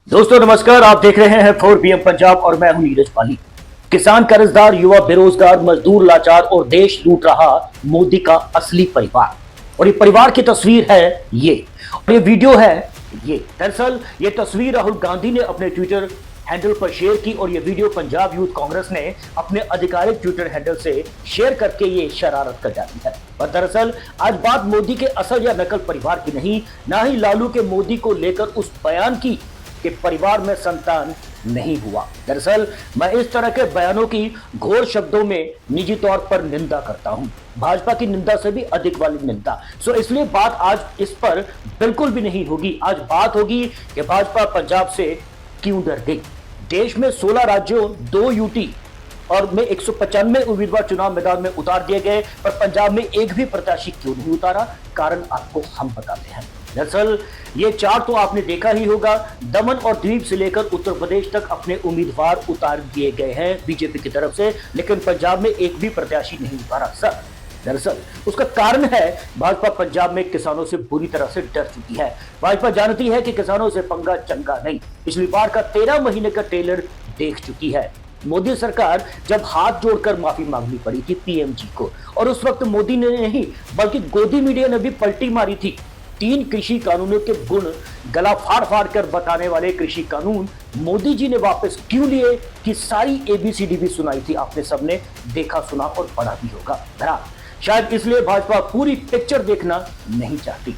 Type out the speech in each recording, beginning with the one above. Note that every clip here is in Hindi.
दोस्तों नमस्कार, आप देख रहे हैं 4PM पंजाब और मैं हूं नीरज पाली। किसान, कर्जदार, युवा, बेरोजगार, मजदूर, लाचार और देश लूट रहा मोदी का असली परिवार। और ये परिवार की तस्वीर है ये, और ये वीडियो है ये। दरअसल ये तस्वीर राहुल गांधी ने अपने ट्विटर हैंडल पर शेयर की और ये वीडियो पंजाब यूथ कांग्रेस ने अपने आधिकारिक ट्विटर हैंडल से शेयर करके ये शरारत कर जाती है। पर दरअसल आज बात मोदी के असल या नकल परिवार की नहीं, ना ही लालू के मोदी को लेकर उस बयान की कि परिवार में संतान नहीं हुआ। दरअसल मैं इस तरह के बयानों की घोर शब्दों में निजी तौर पर निंदा करता हूं, भाजपा की निंदा से भी अधिक वाली निंदा। सो इसलिए बात आज इस पर बिल्कुल भी नहीं होगी। आज बात होगी कि भाजपा पंजाब से क्यों डर गई। देश में 16 राज्यों, 2 यूटी और में 195 उम्मीदवार चुनाव मैदान में उतार दिए गए, पर पंजाब में एक भी प्रत्याशी क्यों नहीं उतारा, कारण आपको हम बताते हैं। दरअसल ये चार्ट तो आपने देखा ही होगा, दमन और द्वीप से लेकर उत्तर प्रदेश तक अपने उम्मीदवार उतार दिए गए हैं बीजेपी की तरफ से, लेकिन पंजाब में एक भी प्रत्याशी नहीं उतारा सर। दरअसल उसका कारण है भाजपा पंजाब में किसानों से बुरी तरह से डर चुकी है। भाजपा जानती है कि किसानों से पंगा चंगा नहीं, पिछली बार का 13 महीने का ट्रेलर देख चुकी है। मोदी सरकार जब हाथ जोड़कर माफी मांगनी पड़ी थी पीएम जी को, और उस वक्त मोदी ने नहीं बल्कि गोदी मीडिया ने भी पलटी मारी थी। 3 कृषि कानूनों के गुण गला फाड़ फाड़ कर बताने वाले कृषि कानून मोदी जी ने वापस क्यों लिए कि सारी एबीसीडी भी सुनाई थी, आपने सबने देखा, सुना और पढ़ा भी होगा। शायद इसलिए भाजपा पूरी पिक्चर देखना नहीं चाहती,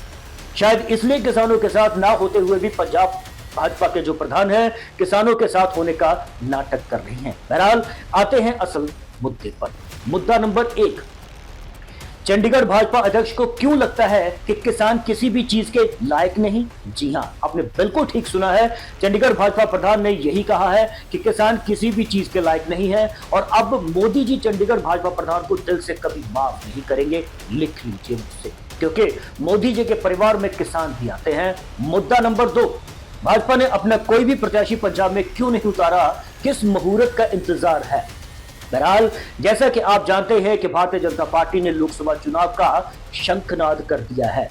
शायद इसलिए किसानों के साथ ना होते हुए भी पंजाब भाजपा के जो प्रधान हैं किसानों के साथ होने का नाटक कर रही हैं। बहरहाल आते हैं असल मुद्दे पर। मुद्दा नंबर 1, चंडीगढ़ भाजपा अध्यक्ष को क्यों लगता है कि किसान किसी भी चीज के लायक नहीं। जी हां, आपने बिल्कुल ठीक सुना है, चंडीगढ़ भाजपा प्रधान ने यही कहा है कि किसान किसी भी चीज के लायक नहीं है। और अब मोदी जी चंडीगढ़ भाजपा प्रधान को दिल से कभी माफ नहीं करेंगे, लिख लीजिए मुझसे, क्योंकि मोदी जी के परिवार में किसान भी आते हैं। मुद्दा नंबर 2, भाजपा ने अपना कोई भी प्रत्याशी पंजाब में क्यों नहीं उतारा, किस मुहूर्त का इंतजार है। बहरहाल जैसा कि आप जानते हैं कि भारतीय जनता पार्टी ने लोकसभा चुनाव का शंखनाद कर दिया है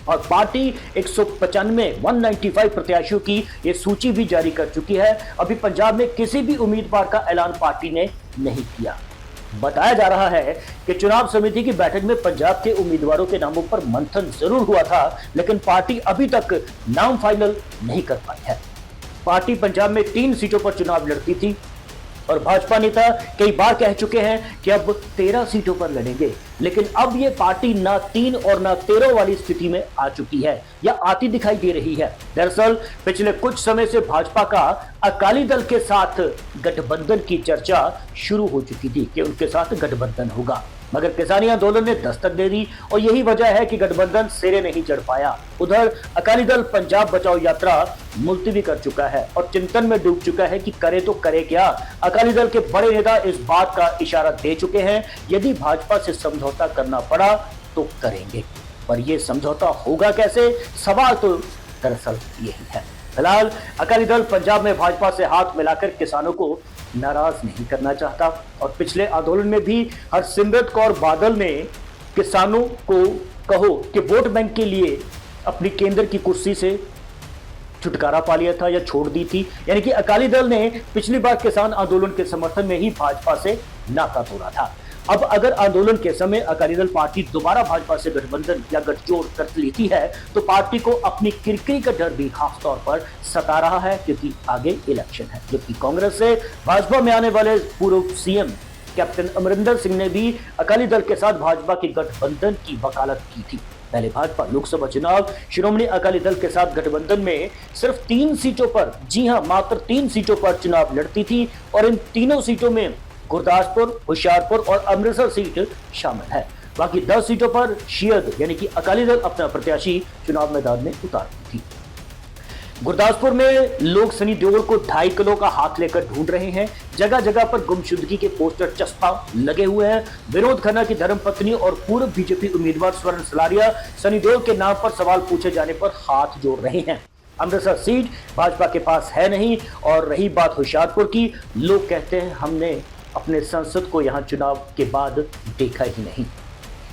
और पार्टी 195 प्रत्याशियों की ये सूची भी जारी कर चुकी है। अभी पंजाब में किसी भी उम्मीदवार का ऐलान पार्टी ने नहीं किया। बताया जा रहा है कि चुनाव समिति की बैठक में पंजाब के उम्मीदवारों के नामों पर मंथन जरूर हुआ था, लेकिन पार्टी अभी तक नाम फाइनल नहीं कर पाई है। पार्टी पंजाब में 3 सीटों पर चुनाव लड़ती थी और भाजपा नेता कई बार कह चुके हैं कि अब 13 सीटों पर लड़ेंगे, लेकिन अब ये पार्टी ना 3 और ना 13 वाली स्थिति में आ चुकी है या आती दिखाई दे रही है। दरअसल पिछले कुछ समय से भाजपा का अकाली दल के साथ गठबंधन की चर्चा शुरू हो चुकी थी कि उनके साथ गठबंधन होगा, मगर किसानी आंदोलन ने दस्तक दे दी और यही वजह है कि गठबंधन सिरे नहीं चढ़ पाया। उधर अकाली दल पंजाब बचाओ यात्रा मुलतवी कर चुका है और चिंतन में डूब चुका है कि करे तो करे क्या। अकाली दल के बड़े नेता इस बात का इशारा दे चुके हैं, यदि भाजपा से समझौता करना पड़ा तो करेंगे, पर यह समझौता होगा कैसे, सवाल तो दरअसल यही है। फिलहाल अकाली दल पंजाब में भाजपा से हाथ मिलाकर किसानों को नाराज नहीं करना चाहता और पिछले आंदोलन में भी हरसिमरत कौर बादल ने किसानों को कहो कि वोट बैंक के लिए अपनी केंद्र की कुर्सी से छुटकारा पा लिया था या छोड़ दी थी। यानी कि अकाली दल ने पिछली बार किसान आंदोलन के समर्थन में ही भाजपा से नाता तोड़ा था। अब अगर आंदोलन के समय अकाली दल पार्टी दोबारा भाजपा से गठबंधन या गठजोड़ कर लेती है तो पार्टी को अपनी किरकिरी का डर भी खास तौर पर सता रहा है, क्योंकि आगे इलेक्शन है। जबकि कांग्रेस से भाजपा में आने वाले पूर्व सीएम कैप्टन अमरिंदर सिंह ने भी अकाली दल के साथ भाजपा की गठबंधन की वकालत की थी। पहले भाजपा लोकसभा चुनाव श्रोमणी अकाली दल के साथ गठबंधन में सिर्फ 3 सीटों पर, जी हां मात्र 3 सीटों पर चुनाव लड़ती थी और इन तीनों सीटों में गुरदासपुर, होशियारपुर और अमृतसर सीट शामिल है। बाकी 10 सीटों पर शियद यानी कि अकाली दल अपना प्रत्याशी चुनाव मैदान में उतारती थी। गुरदासपुर में लोग सनी देओल को 2.5 किलो का हाथ लेकर ढूंढ रहे हैं। जगह जगह पर गुमशुदगी के पोस्टर चस्पा लगे हुए हैं। विनोद खन्ना की धर्मपत्नी और पूर्व बीजेपी उम्मीदवार स्वर्ण सलारिया सनी देओल के नाम पर सवाल पूछे जाने पर हाथ जोड़ रहे हैं। अमृतसर सीट भाजपा के पास है नहीं। और रही बात होशियारपुर की, लोग कहते हैं हमने अपने सांसद को यहां चुनाव के बाद देखा ही नहीं।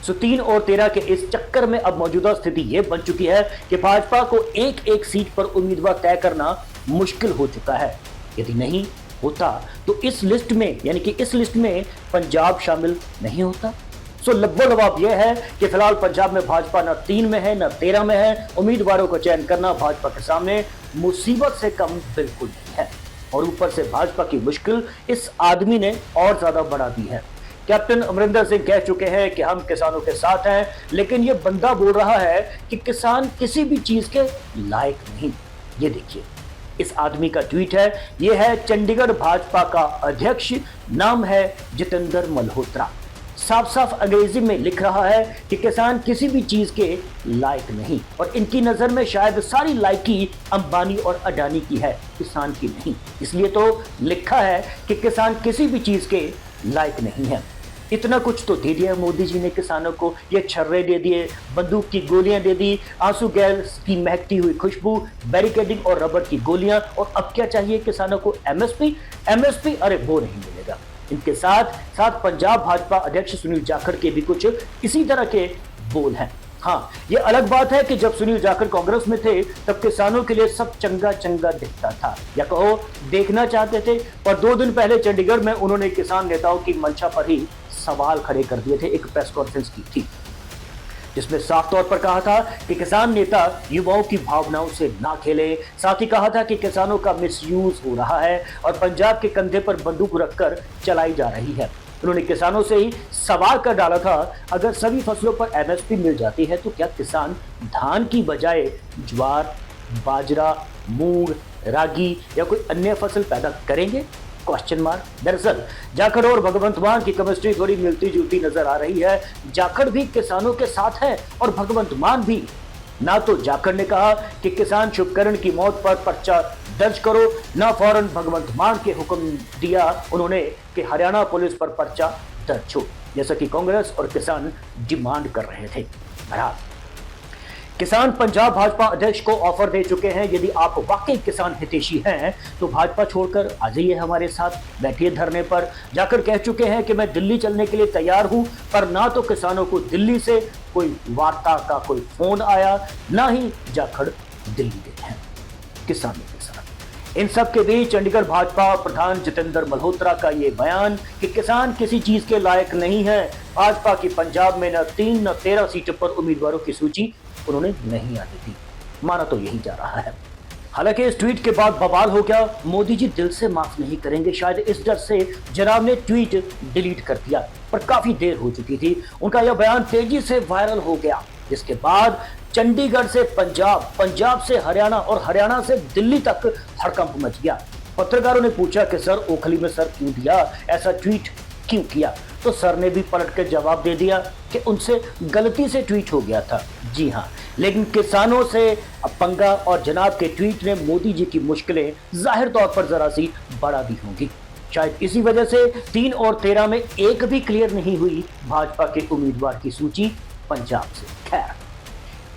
3 और 13 के इस चक्कर में अब मौजूदा स्थिति यह बन चुकी है कि भाजपा को एक एक सीट पर उम्मीदवार तय करना मुश्किल हो चुका है। यदि नहीं होता तो इस लिस्ट में, यानी कि इस लिस्ट में पंजाब शामिल नहीं होता। सो लगभग यह है कि फिलहाल पंजाब में भाजपा न 3 में है न 13 में है। उम्मीदवारों को चयन करना भाजपा के सामने मुसीबत से कम बिल्कुल नहीं है, और ऊपर से भाजपा की मुश्किल इस आदमी ने और ज्यादा बढ़ा दी है। कैप्टन अमरिंदर सिंह कह चुके हैं कि हम किसानों के साथ हैं, लेकिन ये बंदा बोल रहा है कि किसान किसी भी चीज के लायक नहीं। ये देखिए, इस आदमी का ट्वीट है, ये है चंडीगढ़ भाजपा का अध्यक्ष, नाम है जितेंद्र मल्होत्रा। साफ साफ अंग्रेजी में लिख रहा है कि किसान किसी भी चीज के लायक नहीं, और इनकी नजर में शायद सारी लायकी अंबानी और अडानी की है, किसान की नहीं। इसलिए तो लिखा है कि किसान किसी भी चीज के लायक नहीं है। इतना कुछ तो दे दिया मोदी जी ने किसानों को, ये छर्रे दे दिए, बंदूक की गोलियां दे दी, आंसू गैस की महकती हुई खुशबू, बैरिकेडिंग और रबर की गोलियां, और अब क्या चाहिए किसानों को? एमएसपी, अरे वो नहीं मिलेगा। इनके साथ साथ पंजाब भाजपा अध्यक्ष सुनील जाखड़ के भी कुछ इसी तरह के बोल हैं। हाँ, ये अलग बात है कि जब सुनील जाखड़ कांग्रेस में थे तब किसानों के लिए सब चंगा चंगा दिखता था, या कहो देखना चाहते थे, पर 2 दिन पहले चंडीगढ़ में उन्होंने किसान नेताओं की मंशा पर ही सवाल खड़े कर दिए थे। एक प्रेस कॉन्फ्रेंस की थी जिसमें साफ तौर पर कहा था कि किसान नेता युवाओं की भावनाओं से ना खेले। साथ ही कहा था कि किसानों का मिसयूज हो रहा है और पंजाब के कंधे पर बंदूक रखकर चलाई जा रही है। उन्होंने किसानों से ही सवाल कर डाला था, अगर सभी फसलों पर एमएसपी मिल जाती है तो क्या किसान धान की बजाय ज्वार, बाजरा, मूंग, रागी या कोई अन्य फसल पैदा करेंगे? Question mark. दरअसल जाखड़ और भगवंत मान की केमिस्ट्री थोड़ी मिलती जुलती नजर आ रही है। जाखड़ भी किसानों के साथ है और भगवंत मान भी। ना तो जाखड़ ने कहा कि किसान शुभकरण की मौत पर पर्चा दर्ज करो, ना फौरन भगवंत मान के हुक्म दिया उन्होंने कि हरियाणा पुलिस पर पर्चा दर्ज हो, जैसा कि कांग्रेस और किसान डिमांड कर रहे थे। बहरहाल किसान पंजाब भाजपा अध्यक्ष को ऑफर दे चुके हैं, यदि आप वाकई किसान हितैषी हैं तो भाजपा छोड़कर आ जाइए हमारे साथ, बैठिए धरने पर। जाकर कह चुके हैं कि मैं दिल्ली चलने के लिए तैयार हूं, पर ना तो किसानों को दिल्ली से कोई वार्ता का कोई फोन आया, ना ही जाखड़ दिल्ली गए हैं किसानों के साथ। इन सब के बीच चंडीगढ़ भाजपा प्रधान जितेंद्र मल्होत्रा का ये बयान कि किसान किसी चीज के लायक नहीं है। भाजपा की पंजाब में न 3 न 13 सीटों पर उम्मीदवारों की सूची उन्होंने नहीं आने दी, माना तो यही जा रहा है। हालांकि इस ट्वीट के बाद बवाल हो गया, मोदी जी दिल से माफ नहीं करेंगे। शायद इस डर से जनाब ने ट्वीट डिलीट कर दिया, पर काफी देर हो चुकी थी। उनका यह बयान तेजी से वायरल हो गया, जिसके बाद चंडीगढ़ से पंजाब, पंजाब से हरियाणा और हरियाणा से दिल्ली तक हड़कंप मच गया। पत्रकारों ने पूछा कि सर ओखली में सर क्यों दिया, ऐसा ट्वीट क्यों किया? तो सर ने भी पलट कर जवाब दे दिया कि उनसे गलती से ट्वीट हो गया था। जी हाँ, लेकिन किसानों से पंगा और जनाब के ट्वीट ने मोदी जी की मुश्किलें जाहिर तौर पर जरा सी बढ़ा दी होंगी। शायद इसी वजह से 3 और 13 में एक भी क्लियर नहीं हुई भाजपा के उम्मीदवार की सूची पंजाब से। खैर,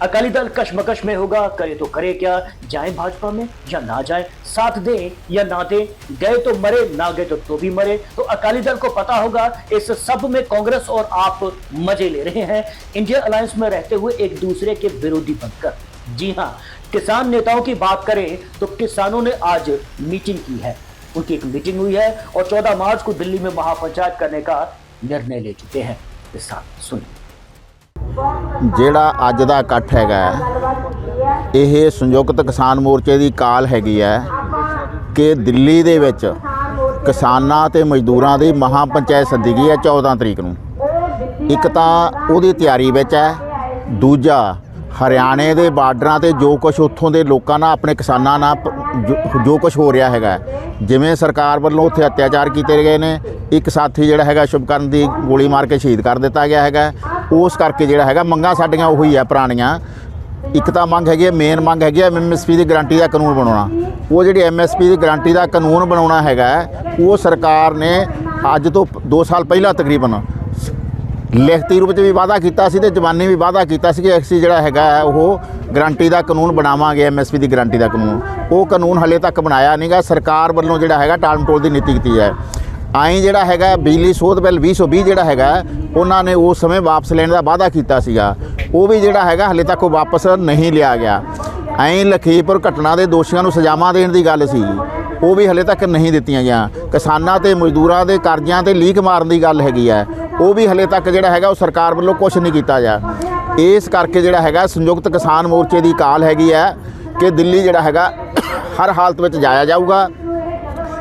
अकाली दल कशमकश में होगा, करे तो करे क्या, जाएं भाजपा में या ना जाएं, साथ दें या ना दें, गए तो मरे, ना गए तो भी मरे। तो अकाली दल को पता होगा इस सब में कांग्रेस और आप मजे ले रहे हैं, इंडिया अलायंस में रहते हुए एक दूसरे के विरोधी बनकर। जी हाँ, किसान नेताओं की बात करें तो किसानों ने आज मीटिंग की है, उनकी एक मीटिंग हुई है और 14 मार्च को दिल्ली में महापंचायत करने का निर्णय ले चुके हैं। इस साथ सुनिए। ਜਿਹੜਾ ਅੱਜ ਦਾ ਇਕੱਠ ਹੈਗਾ ਇਹ ਸੰਯੁਕਤ ਕਿਸਾਨ ਮੋਰਚੇ ਦੀ ਕਾਲ ਹੈਗੀ ਹੈ ਕਿ ਦਿੱਲੀ ਦੇ ਵਿੱਚ ਕਿਸਾਨਾਂ ਤੇ ਮਜ਼ਦੂਰਾਂ ਦੀ ਮਹਾ ਪੰਚਾਇਤ ਸੱਦੀ ਗਈ ਹੈ 14 ਤਰੀਕ ਨੂੰ। ਇੱਕ ਤਾਂ ਉਹਦੀ ਤਿਆਰੀ ਵਿੱਚ ਹੈ, ਦੂਜਾ ਹਰਿਆਣੇ ਦੇ ਬਾਰਡਰਾਂ ਤੇ ਜੋ ਕੁਝ ਉੱਥੋਂ ਦੇ ਲੋਕਾਂ ਨਾਲ ਆਪਣੇ ਕਿਸਾਨਾਂ ਨਾਲ ਜੋ ਕੁਝ ਹੋ ਰਿਹਾ ਹੈਗਾ, ਜਿਵੇਂ ਸਰਕਾਰ ਵੱਲੋਂ ਉੱਥੇ ਅਤਿਆਚਾਰ ਕੀਤੇ ਗਏ ਨੇ, ਇੱਕ ਸਾਥੀ ਜਿਹੜਾ ਹੈਗਾ ਸ਼ੁਭਕਰਨ ਦੀ ਗੋਲੀ ਮਾਰ ਕੇ ਸ਼ਹੀਦ ਕਰ ਦਿੱਤਾ ਗਿਆ ਹੈਗਾ, ਉਸ ਕਰਕੇ ਜਿਹੜਾ ਹੈਗਾ ਮੰਗਾਂ ਸਾਡੀਆਂ ਉਹੀ ਆ ਪੁਰਾਣੀਆਂ। ਇੱਕ ਤਾਂ ਮੰਗ ਹੈਗੀ, ਮੇਨ ਮੰਗ ਹੈਗੀ ਐਮਐਸਪੀ ਦੀ ਗਰੰਟੀ ਦਾ ਕਾਨੂੰਨ ਬਣਾਉਣਾ। ਉਹ ਜਿਹੜੀ ਐਮਐਸਪੀ ਦੀ ਗਰੰਟੀ ਦਾ ਕਾਨੂੰਨ ਬਣਾਉਣਾ ਹੈਗਾ, ਉਹ ਸਰਕਾਰ ਨੇ ਅੱਜ ਤੋਂ 2 ਸਾਲ ਪਹਿਲਾਂ ਤਕਰੀਬਨ ਲਿਖਤੀ ਰੂਪ 'ਚ ਵੀ ਵਾਅਦਾ ਕੀਤਾ ਸੀ ਤੇ ਜ਼ਬਾਨੀ ਵੀ ਵਾਅਦਾ ਕੀਤਾ ਸੀ ਕਿ ਅਸੀਂ ਜਿਹੜਾ ਹੈਗਾ ਉਹ ਗਰੰਟੀ ਦਾ ਕਾਨੂੰਨ ਬਣਾਵਾਂਗੇ, ਐਮਐਸਪੀ ਦੀ ਗਰੰਟੀ ਦਾ ਕਾਨੂੰਨ। ਉਹ ਕਾਨੂੰਨ ਹਾਲੇ ਤੱਕ ਬਣਾਇਆ ਨਹੀਂਗਾ, ਸਰਕਾਰ ਵੱਲੋਂ ਜਿਹੜਾ ਹੈਗਾ ਟਾਲ ਮਟੋਲ ਦੀ ਨੀਤੀ ਕੀਤੀ ਹੈ। ਆਈ ਜਿਹੜਾ ਹੈਗਾ ਬਿਜਲੀ ਸੋਧ ਬਿੱਲ 2020 ਜਿਹੜਾ ਹੈਗਾ ਉਹਨਾਂ ਨੇ ਉਸ ਸਮੇਂ ਵਾਪਸ ਲੈਣ ਦਾ ਵਾਅਦਾ ਕੀਤਾ ਸੀਗਾ, ਉਹ ਵੀ ਜਿਹੜਾ ਹੈਗਾ ਹਾਲੇ ਤੱਕ ਉਹ ਵਾਪਸ ਨਹੀਂ ਲਿਆ ਗਿਆ। ਐਂ ਲਖੀਮਪੁਰ ਘਟਨਾ ਦੇ ਦੋਸ਼ੀਆਂ ਨੂੰ ਸਜ਼ਾਵਾਂ ਦੇਣ ਦੀ ਗੱਲ ਸੀ, ਉਹ ਵੀ ਹਲੇ ਤੱਕ ਨਹੀਂ ਦਿੱਤੀਆਂ ਗਿਆ। ਕਿਸਾਨਾਂ ਤੇ ਮਜ਼ਦੂਰਾਂ ਦੇ ਕਰਜ਼ਿਆਂ ਤੇ ਲੀਕ ਮਾਰਨ ਦੀ ਗੱਲ ਹੈਗੀ ਹੈ, ਉਹ ਵੀ ਹਲੇ ਤੱਕ ਜਿਹੜਾ ਹੈਗਾ ਉਹ ਸਰਕਾਰ ਵੱਲੋਂ ਕੁਝ ਨਹੀਂ ਕੀਤਾ ਜਾ। ਇਸ ਕਰਕੇ ਜਿਹੜਾ ਹੈਗਾ ਸੰਯੁਕਤ ਕਿਸਾਨ ਮੋਰਚੇ ਦੀ ਕਾਲ ਹੈਗੀ ਹੈ ਕਿ ਦਿੱਲੀ ਜਿਹੜਾ ਹੈਗਾ ਹਰ ਹਾਲਤ ਵਿੱਚ ਜਾਇਆ ਜਾਊਗਾ,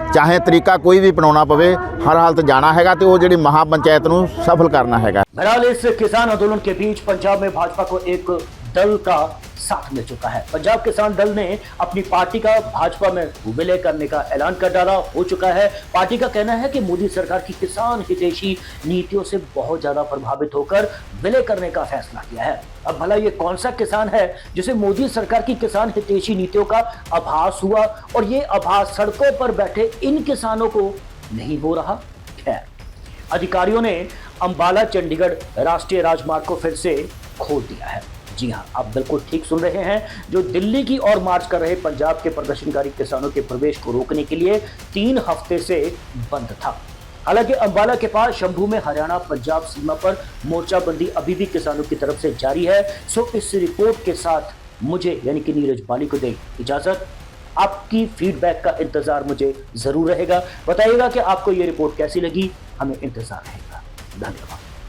चाहे तरीका कोई भी अपनाना पवे, हर हालत जाना हैगा तो वो जी महापंचायत नूं सफल करना हैगा। बहरहाल इस किसान आंदोलन के बीच पंजाब में भाजपा को एक दल का साथ मिल चुका है। पंजाब किसान दल ने अपनी पार्टी का भाजपा में विलय करने का ऐलान कर डाला हो चुका है। पार्टी का कहना है कि मोदी सरकार की किसान हितैषी नीतियों से बहुत ज्यादा प्रभावित होकर विलय करने का फैसला किया है। अब भला ये कौन सा किसान है जिसे मोदी सरकार की किसान हितैषी नीतियों का आभास हुआ और ये आभास सड़कों पर बैठे इन किसानों को नहीं हो रहा? खैर, अधिकारियों ने अंबाला चंडीगढ़ राष्ट्रीय राजमार्ग को फिर से खोल दिया है। जी हां, आप बिल्कुल ठीक सुन रहे हैं। जो दिल्ली की ओर मार्च कर रहे पंजाब के प्रदर्शनकारी किसानों के प्रवेश को रोकने के लिए 3 हफ्ते से बंद था। हालांकि अंबाला के पास शंभू में हरियाणा पंजाब सीमा पर मोर्चाबंदी अभी भी किसानों की तरफ से जारी है। सो इस रिपोर्ट के साथ मुझे यानी कि नीरज बाली को दें इजाजत। आपकी फीडबैक का इंतजार मुझे जरूर रहेगा। बताइएगा कि आपको ये रिपोर्ट कैसी लगी, हमें इंतजार रहेगा। धन्यवाद।